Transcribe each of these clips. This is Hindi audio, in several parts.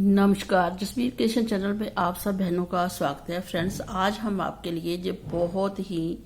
नमस्कार, जसबीर क्रिएशन चैनल पे आप सब बहनों का स्वागत है। फ्रेंड्स, आज हम आपके लिए जो बहुत ही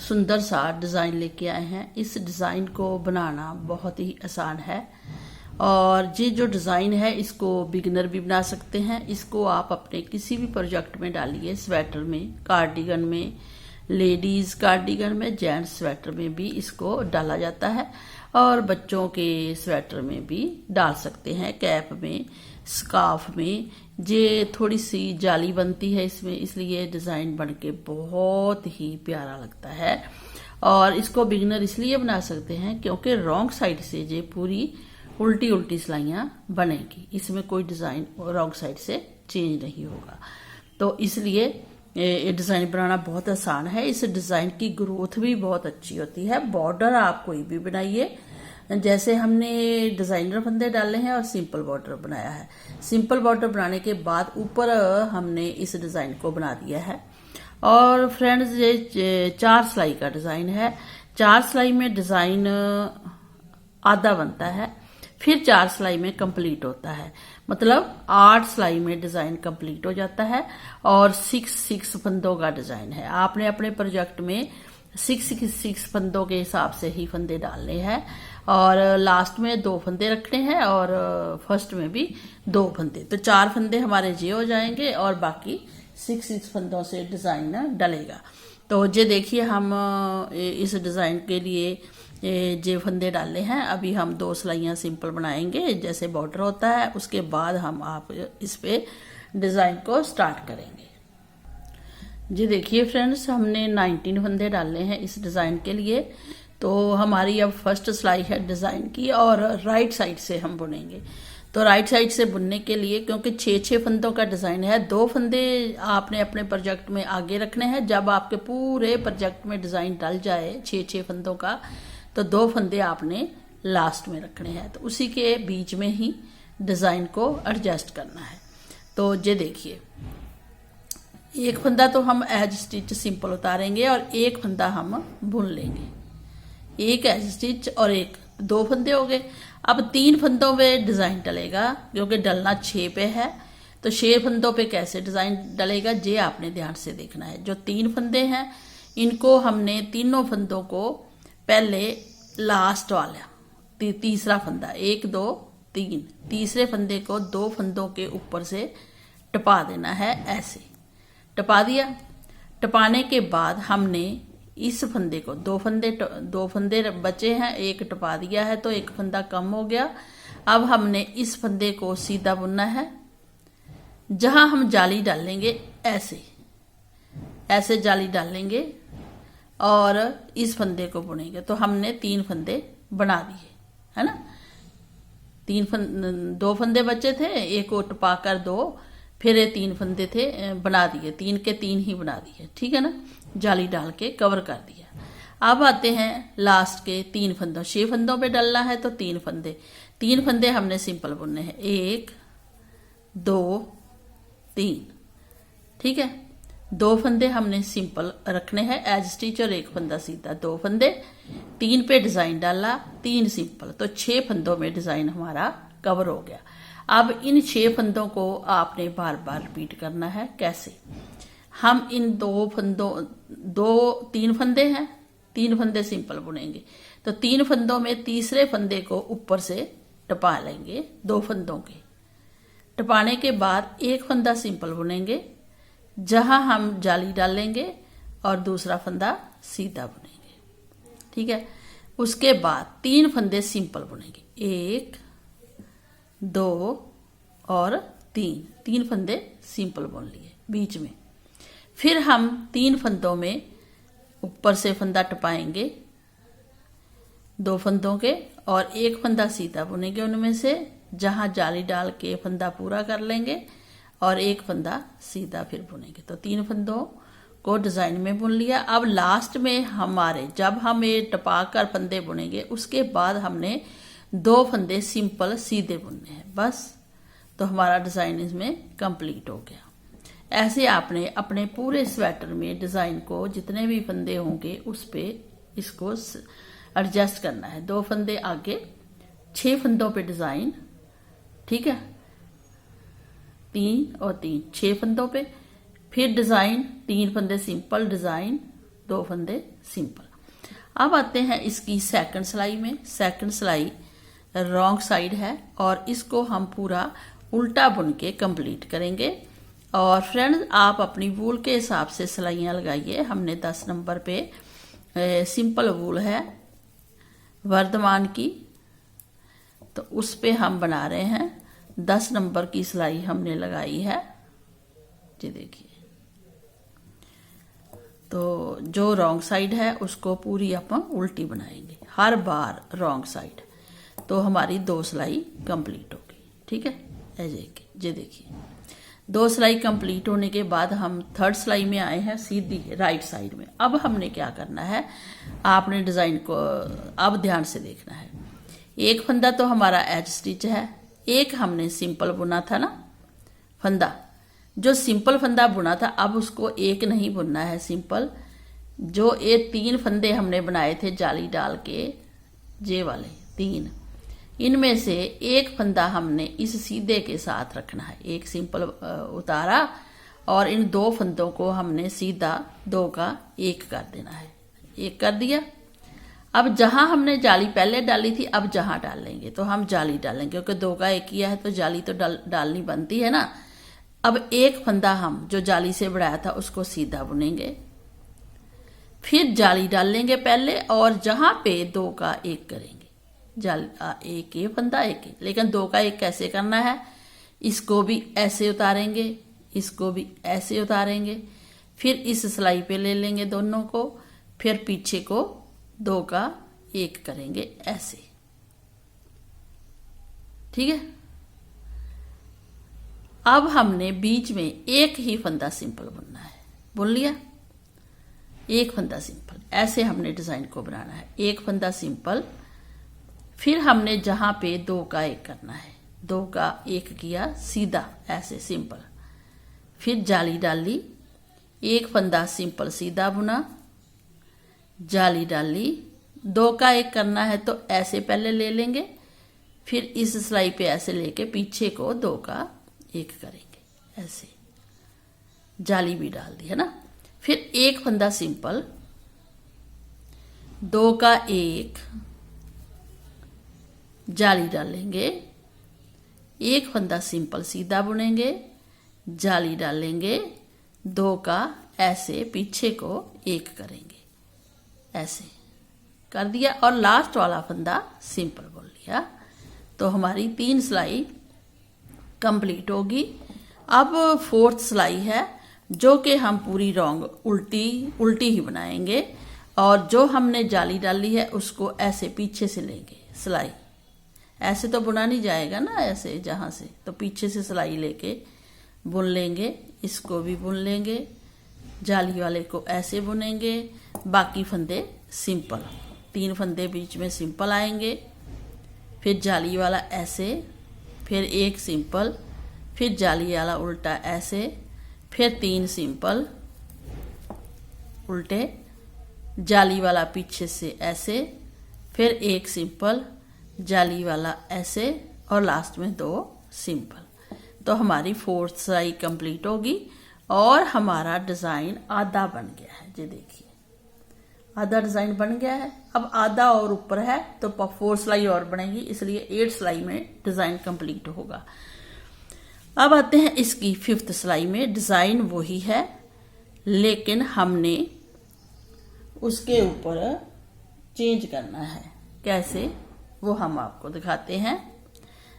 सुंदर सा डिज़ाइन लेके आए हैं। इस डिज़ाइन को बनाना बहुत ही आसान है और ये जो डिज़ाइन है इसको बिगिनर भी बना सकते हैं। इसको आप अपने किसी भी प्रोजेक्ट में डालिए, स्वेटर में, कार्डिगन में, लेडीज़ कार्डिगन में, जेंट्स स्वेटर में भी इसको डाला जाता है और बच्चों के स्वेटर में भी डाल सकते हैं, कैप में, स्कार्फ में। ये थोड़ी सी जाली बनती है इसमें, इसलिए डिज़ाइन बन के बहुत ही प्यारा लगता है। और इसको बिगिनर इसलिए बना सकते हैं क्योंकि रॉन्ग साइड से ये पूरी उल्टी उल्टी सिलाइयाँ बनेगी, इसमें कोई डिज़ाइन रॉन्ग साइड से चेंज नहीं होगा। तो इसलिए ये डिज़ाइन बनाना बहुत आसान है। इस डिज़ाइन की ग्रोथ भी बहुत अच्छी होती है। बॉर्डर आप कोई भी बनाइए, जैसे हमने डिज़ाइनर फंदे डाले हैं और सिंपल बॉर्डर बनाया है। सिंपल बॉर्डर बनाने के बाद ऊपर हमने इस डिज़ाइन को बना दिया है। और फ्रेंड्स, ये 4 सिलाई का डिज़ाइन है। 4 सिलाई में डिज़ाइन आधा बनता है, फिर 4 सिलाई में कंप्लीट होता है। मतलब 8 सिलाई में डिज़ाइन कंप्लीट हो जाता है और 6 फंदों का डिज़ाइन है। आपने अपने प्रोजेक्ट में 6 फंदों के हिसाब से ही फंदे डालने हैं और लास्ट में 2 फंदे रखने हैं और फर्स्ट में भी 2 फंदे। तो 4 फंदे हमारे ये हो जाएंगे और बाकी 6 फंदों से डिज़ाइन डलेगा। तो ये देखिए, हम इस डिज़ाइन के लिए जे फंदे डाले हैं। अभी हम 2 सिलाइयाँ सिंपल बनाएंगे जैसे बॉर्डर होता है, उसके बाद हम आप इस पे डिज़ाइन को स्टार्ट करेंगे। जी देखिए फ्रेंड्स, हमने 19 फंदे डाले हैं इस डिज़ाइन के लिए। तो हमारी अब फर्स्ट सिलाई है डिज़ाइन की और राइट साइड से हम बुनेंगे। तो राइट साइड से बुनने के लिए, क्योंकि 6 फंदों का डिज़ाइन है, 2 फंदे आपने अपने प्रोजेक्ट में आगे रखने हैं। जब आपके पूरे प्रोजेक्ट में डिज़ाइन डल जाए 6 फंदों का, तो 2 फंदे आपने लास्ट में रखने हैं। तो उसी के बीच में ही डिज़ाइन को एडजस्ट करना है। तो ये देखिए, एक फंदा तो हम एज स्टिच सिंपल उतारेंगे और एक फंदा हम बुन लेंगे। एक एज स्टिच और 2 फंदे हो गए। अब 3 फंदों पे डिज़ाइन डलेगा, क्योंकि डलना 6 पे है। तो 6 फंदों पे कैसे डिज़ाइन डलेगा ये आपने ध्यान से देखना है। जो 3 फंदे हैं, इनको हमने तीनों फंदों को पहले लास्ट वाला तीसरा फंदा 1 2 3, तीसरे फंदे को 2 फंदों के ऊपर से टपा देना है। ऐसे टपा दिया। टपाने के बाद हमने इस फंदे को 2 फंदे बचे हैं, एक टपा दिया है तो एक फंदा कम हो गया। अब हमने इस फंदे को सीधा बुनना है। जहां हम जाली डालेंगे, ऐसे जाली डालेंगे और इस फंदे को बुनेंगे। तो हमने 3 फंदे बना दिए, है ना। 2 फंदे बचे थे, एक को टपा कर 2, फिर ये 3 फंदे थे बना दिए, 3 के 3 ही बना दिए, ठीक है ना। जाली डाल के कवर कर दिया। अब आते हैं लास्ट के 3 फंदों, 6 फंदों पे डलना है तो 3 फंदे हमने सिंपल बुनने हैं। 1 2 3, ठीक है। 2 फंदे हमने सिंपल रखने हैं एज स्टिच और एक फंदा सीधा। 2 फंदे, 3 पे डिज़ाइन डाला, 3 सिंपल, तो 6 फंदों में डिज़ाइन हमारा कवर हो गया। अब इन 6 फंदों को आपने बार बार रिपीट करना है। कैसे? हम इन 3 फंदे हैं, 3 फंदे सिंपल बुनेंगे। तो 3 फंदों में तीसरे फंदे को ऊपर से टपा लेंगे 2 फंदों के। टपाने के बाद एक फंदा सिंपल बुनेंगे, जहां हम जाली डालेंगे और दूसरा फंदा सीधा बुनेंगे, ठीक है। उसके बाद 3 फंदे सिंपल बुनेंगे, 1 2 और 3 फंदे सिंपल बुन लिए बीच में। फिर हम 3 फंदों में ऊपर से फंदा टपाएंगे 2 फंदों के और एक फंदा सीधा बुनेंगे उनमें से, जहां जाली डाल के फंदा पूरा कर लेंगे और एक फंदा सीधा फिर बुनेंगे। तो 3 फंदों को डिज़ाइन में बुन लिया। अब लास्ट में हमारे, जब हम ये टपा कर फंदे बुनेंगे, उसके बाद हमने 2 फंदे सिंपल सीधे बुनने हैं, बस। तो हमारा डिज़ाइन इसमें कंप्लीट हो गया। ऐसे आपने अपने पूरे स्वेटर में डिज़ाइन को जितने भी फंदे होंगे उस पे इसको एडजस्ट करना है। 2 फंदे आगे, 6 फंदों पे डिज़ाइन, ठीक है। 3 और 3, 6 फंदों पे। फिर डिजाइन 3 फंदे सिंपल, डिजाइन 2 फंदे सिंपल। अब आते हैं इसकी सेकंड सिलाई में। सेकंड सिलाई रॉन्ग साइड है और इसको हम पूरा उल्टा बुन के कंप्लीट करेंगे। और फ्रेंड्स, आप अपनी वूल के हिसाब से सिलाइयाँ लगाइए। हमने 10 नंबर पे सिंपल वूल है वर्धमान की, तो उस पे हम बना रहे हैं। 10 नंबर की सिलाई हमने लगाई है, ये देखिए। तो जो रॉन्ग साइड है उसको पूरी अपन उल्टी बनाएंगे, हर बार रॉन्ग साइड। तो हमारी 2 सिलाई कंप्लीट होगी, ठीक है। ये देखिए 2 सिलाई कंप्लीट होने के बाद हम थर्ड सिलाई में आए हैं, सीधी राइट साइड में। अब हमने क्या करना है, आपने डिजाइन को अब ध्यान से देखना है। एक फंदा तो हमारा एज स्टिच है, एक हमने सिंपल बुना था ना फंदा। जो सिंपल फंदा बुना था अब उसको एक नहीं बुनना है सिंपल। जो ये 3 फंदे हमने बनाए थे जाली डाल के, जे वाले 3, इनमें से एक फंदा हमने इस सीधे के साथ रखना है। एक सिंपल उतारा और इन 2 फंदों को हमने सीधा 2 का 1 कर देना है। 1 कर दिया। अब जहां हमने जाली पहले डाली थी, अब जहां डाल लेंगे तो हम जाली डालेंगे, क्योंकि 2 का 1 किया है तो जाली तो डालनी बनती है ना। अब एक फंदा हम जो जाली से बढ़ाया था उसको सीधा बुनेंगे, फिर जाली डाल लेंगे पहले, और जहां पे 2 का 1 करेंगे। जाली एक ये फंदा एक, लेकिन 2 का 1 कैसे करना है, इसको भी ऐसे उतारेंगे, इसको भी ऐसे उतारेंगे, फिर इस सिलाई पे ले लेंगे दोनों को, फिर पीछे को 2 का 1 करेंगे ऐसे, ठीक है। अब हमने बीच में एक ही फंदा सिंपल बुनना है, बुन लिया। एक फंदा सिंपल, ऐसे हमने डिजाइन को बनाना है। एक फंदा सिंपल, फिर हमने जहां पे 2 का 1 करना है, 2 का 1 किया सीधा ऐसे सिंपल, फिर जाली डाली, एक फंदा सिंपल सीधा बुना, जाली डाली, 2 का 1 करना है तो ऐसे पहले ले लेंगे, फिर इस सिलाई पे ऐसे लेके पीछे को 2 का 1 करेंगे ऐसे, जाली भी डाल दी है ना। फिर एक फंदा सिंपल, 2 का 1, जाली डालेंगे, एक फंदा सिंपल सीधा बुनेंगे, जाली डालेंगे, 2 का ऐसे पीछे को 1 करेंगे, ऐसे कर दिया, और लास्ट वाला फंदा सिंपल बुन लिया। तो हमारी 3 सिलाई कंप्लीट होगी। अब 4th सिलाई है, जो कि हम पूरी रॉन्ग उल्टी ही बनाएंगे, और जो हमने जाली डाली है उसको ऐसे पीछे से लेंगे सिलाई। ऐसे तो बुना नहीं जाएगा ना, ऐसे जहां से, तो पीछे से सिलाई लेके बुन लेंगे। इसको भी बुन लेंगे, जाली वाले को ऐसे बुनेंगे, बाकी फंदे सिंपल, 3 फंदे बीच में सिंपल आएंगे, फिर जाली वाला ऐसे, फिर 1 सिंपल, फिर जाली वाला उल्टा ऐसे, फिर 3 सिंपल उल्टे, जाली वाला पीछे से ऐसे, फिर 1 सिंपल, जाली वाला ऐसे, और लास्ट में 2 सिंपल। तो हमारी 4th सिलाई कंप्लीट होगी और हमारा डिजाइन आधा बन गया है। ये देखिए आधा डिजाइन बन गया है। अब आधा और ऊपर है तो 4 सिलाई और बनेगी, इसलिए 8 सिलाई में डिजाइन कंप्लीट होगा। अब आते हैं इसकी 5th सिलाई में। डिजाइन वही है, लेकिन हमने उसके ऊपर चेंज करना है। कैसे, वो हम आपको दिखाते हैं।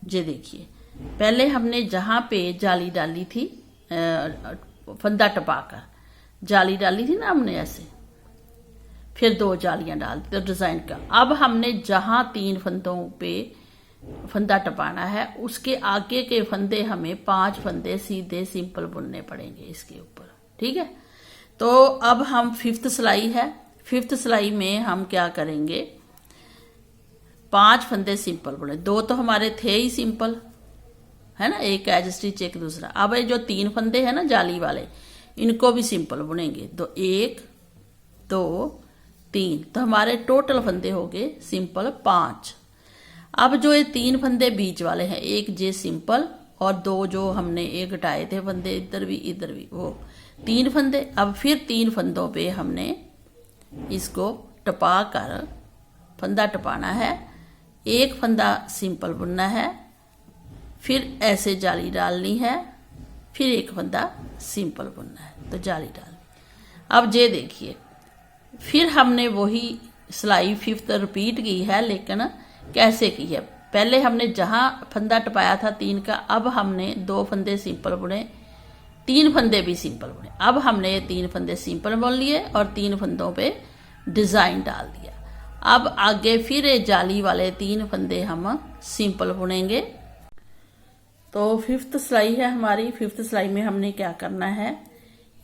ये देखिए, पहले हमने जहां पे जाली डाली थी, फंदा टपाकर जाली डाली थी ना हमने ऐसे, फिर 2 जालियां डाल दी तो डिजाइन का। अब हमने जहां 3 फंदों पे फंदा टपाना है, उसके आगे के फंदे हमें 5 फंदे सीधे सिंपल बुनने पड़ेंगे इसके ऊपर, ठीक है। तो अब हम 5th सिलाई है। 5th सिलाई में हम क्या करेंगे, 5 फंदे सिंपल बुने। 2 तो हमारे थे ही सिंपल, है ना, एक एज स्टिच एक दूसरा। अब ये जो 3 फंदे हैं ना जाली वाले, इनको भी सिंपल बुनेंगे। तो 1 2 3, तो हमारे टोटल फंदे हो गए सिंपल 5। अब जो ये 3 फंदे बीच वाले हैं, एक जे सिंपल और 2 जो हमने एक घटाए थे फंदे, इधर भी, वो 3 फंदे। अब फिर 3 फंदों पे हमने इसको टपा कर फंदा टपाना है, एक फंदा सिंपल बुनना है, फिर ऐसे जाली डालनी है, फिर एक फंदा सिंपल बुनना है, तो जाली डाल। अब ये देखिए, फिर हमने वही सिलाई 5th रिपीट की है, लेकिन कैसे की है। पहले हमने जहाँ फंदा टपाया था 3 का, अब हमने 2 फंदे सिंपल बुने, 3 फंदे भी सिंपल बुने। अब हमने ये 3 फंदे सिंपल बुन लिए और 3 फंदों पे डिज़ाइन डाल दिया। अब आगे फिर ये जाली वाले 3 फंदे हम सिंपल बुनेंगे। तो 5th सिलाई है हमारी। 5th सिलाई में हमने क्या करना है,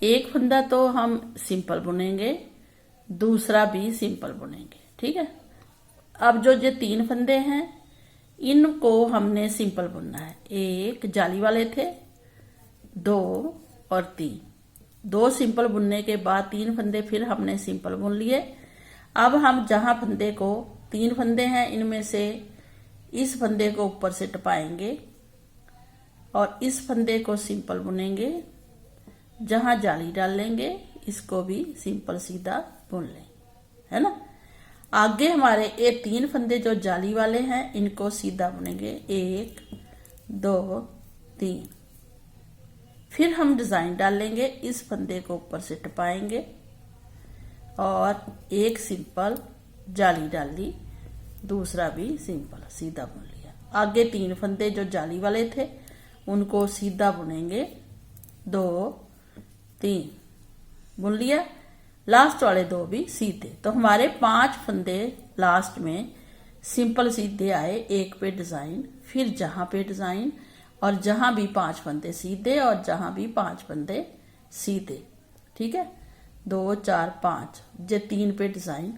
एक फंदा तो हम सिंपल बुनेंगे, दूसरा भी सिंपल बुनेंगे, ठीक है। अब जो ये 3 फंदे हैं इनको हमने सिंपल बुनना है। एक जाली वाले थे, 2 और 3, 2 सिंपल बुनने के बाद 3 फंदे फिर हमने सिंपल बुन लिए। अब हम जहां फंदे को 3 फंदे हैं इनमें से इस फंदे को ऊपर से टपाएंगे और इस फंदे को सिंपल बुनेंगे, जहां जाली डाल लेंगे इसको भी सिंपल सीधा बुन लें, है ना। आगे हमारे ये 3 फंदे जो जाली वाले हैं इनको सीधा बुनेंगे, 1 2 3। फिर हम डिजाइन डाल लेंगे, इस फंदे को ऊपर से टपाएंगे और एक सिंपल जाली डाल ली, दूसरा भी सिंपल सीधा बुन लिया। आगे 3 फंदे जो जाली वाले थे उनको सीधा बुनेंगे, 2 3 बुन लिया, लास्ट वाले 2 भी सीधे। तो हमारे 5 फंदे लास्ट में सिंपल सीधे आए, एक पे डिजाइन, फिर जहां पे डिजाइन, और जहां भी 5 फंदे सीधे और जहां भी 5 फंदे सीधे, ठीक है। 2 4 5, जो 3 पे डिजाइन,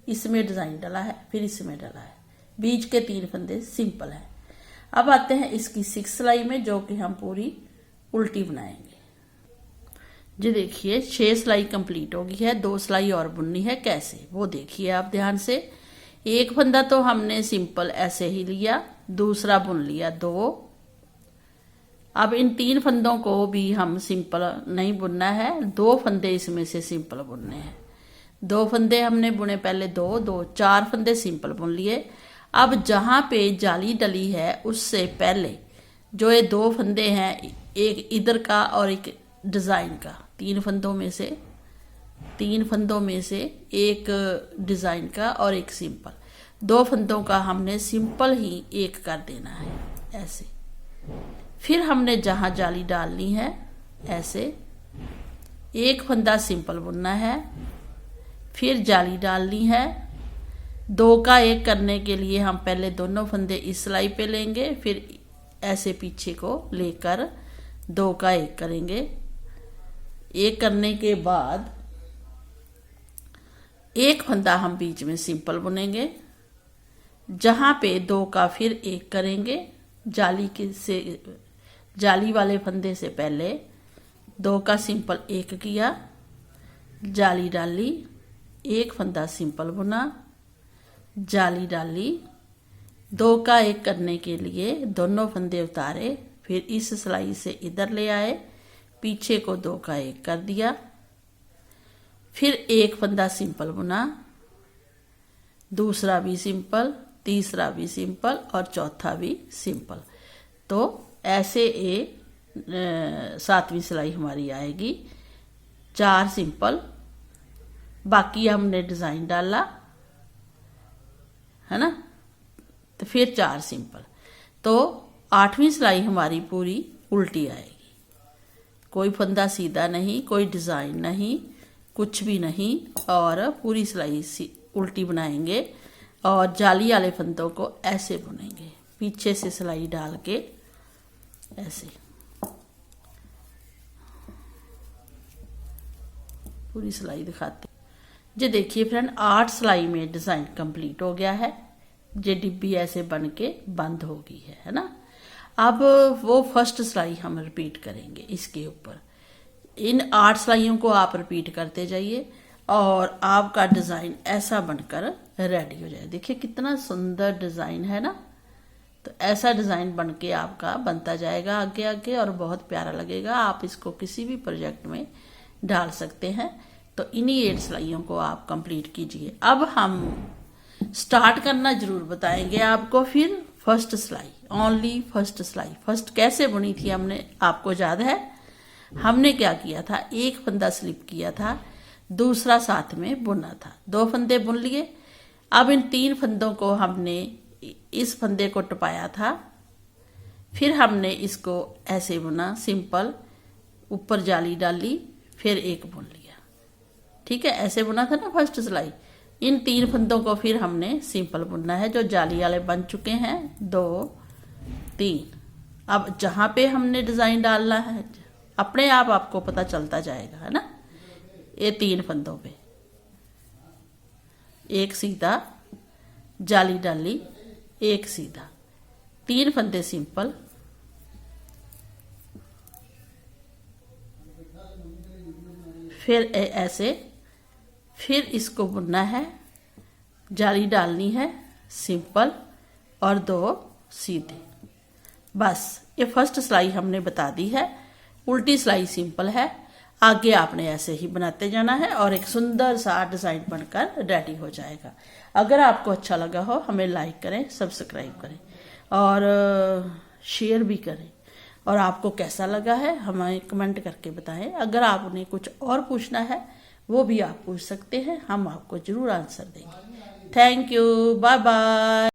इसमें डिजाइन डाला है, फिर इसमें डाला है, बीच के 3 फंदे सिंपल है। अब आते हैं इसकी 6 सिलाई में, जो कि हम पूरी उल्टी बनाएंगे। जी देखिए 6 सिलाई कंप्लीट हो गई है, 2 सिलाई और बुननी है। कैसे वो देखिए आप ध्यान से। एक फंदा तो हमने सिंपल ऐसे ही लिया, दूसरा बुन लिया 2। अब इन 3 फंदों को भी हम सिंपल नहीं बुनना है, 2 फंदे इसमें से सिंपल बुनने हैं। 2 फंदे हमने बुने पहले, 2 2 4 फंदे सिंपल बुन लिए। अब जहां पे जाली डली है उससे पहले जो ये 2 फंदे हैं, एक इधर का और एक डिजाइन का, 3 फंदों में से एक डिजाइन का और एक सिंपल, 2 फंदों का हमने सिंपल ही एक कर देना है ऐसे। फिर हमने जहां जाली डालनी है ऐसे एक फंदा सिंपल बुनना है, फिर जाली डालनी है। 2 का 1 करने के लिए हम पहले दोनों फंदे इस सिलाई पे लेंगे, फिर ऐसे पीछे को लेकर 2 का 1 करेंगे। 1 करने के बाद एक फंदा हम बीच में सिंपल बुनेंगे, जहां पे 2 का फिर 1 करेंगे। जाली वाले फंदे से पहले 2 का सिंपल 1 किया, जाली डाली, एक फंदा सिंपल बुना, जाली डाली, 2 का 1 करने के लिए दोनों फंदे उतारे, फिर इस सिलाई से इधर ले आए, पीछे को 2 का 1 कर दिया, फिर एक फंदा सिंपल बुना, दूसरा भी सिंपल, तीसरा भी सिंपल और चौथा भी सिंपल। तो ऐसे 7वीं सिलाई हमारी आएगी। 4 सिंपल, बाकी हमने डिजाइन डाला है ना, तो फिर 4 सिंपल। तो 8वीं सिलाई हमारी पूरी उल्टी आएगी, कोई फंदा सीधा नहीं, कोई डिजाइन नहीं, कुछ भी नहीं, और पूरी सिलाई उल्टी बनाएंगे और जाली वाले फंदों को ऐसे बुनेंगे, पीछे से सिलाई डाल के ऐसे पूरी सिलाई दिखाते। ये देखिए फ्रेंड, 8 सिलाई में डिजाइन कंप्लीट हो गया है। ये डिब्बी ऐसे बन के बंद हो गई है ना। अब वो फर्स्ट सिलाई हम रिपीट करेंगे इसके ऊपर। इन 8 सिलाइयों को आप रिपीट करते जाइए और आपका डिजाइन ऐसा बनकर रेडी हो जाए। देखिए कितना सुंदर डिजाइन है ना, तो ऐसा डिज़ाइन बन के आपका बनता जाएगा आगे आगे और बहुत प्यारा लगेगा। आप इसको किसी भी प्रोजेक्ट में डाल सकते हैं। तो इन्हीं 8 सिलाइयों को आप कंप्लीट कीजिए। अब हम स्टार्ट करना जरूर बताएंगे आपको। फिर फर्स्ट सिलाई, ओनली फर्स्ट सिलाई, फर्स्ट कैसे बुनी थी हमने, आपको याद है? हमने क्या किया था, एक फंदा स्लिप किया था, दूसरा साथ में बुना था, 2 फंदे बुन लिए। अब इन 3 फंदों को हमने इस फंदे को टपाया था, फिर हमने इसको ऐसे बुना सिंपल, ऊपर जाली डाली, फिर एक बुन लिया। ठीक है, ऐसे बुना था ना फर्स्ट सिलाई। इन 3 फंदों को फिर हमने सिंपल बुनना है, जो जाली वाले बन चुके हैं 2 3। अब जहां पे हमने डिजाइन डालना है अपने आप आपको पता चलता जाएगा, है ना। ये 3 फंदों पे एक सीधा, जाली डाली, एक सीधा, 3 फंदे सिंपल, फिर ऐसे, फिर इसको बुनना है, जाली डालनी है सिंपल और 2 सीधे। बस ये फर्स्ट सिलाई हमने बता दी है। उल्टी सिलाई सिंपल है, आगे आपने ऐसे ही बनाते जाना है और एक सुंदर सा डिज़ाइन बनकर रेडी हो जाएगा। अगर आपको अच्छा लगा हो हमें लाइक करें, सब्सक्राइब करें और शेयर भी करें। और आपको कैसा लगा है हमें कमेंट करके बताएं। अगर आपने कुछ और पूछना है वो भी आप पूछ सकते हैं, हम आपको जरूर आंसर देंगे। Thank you, bye bye.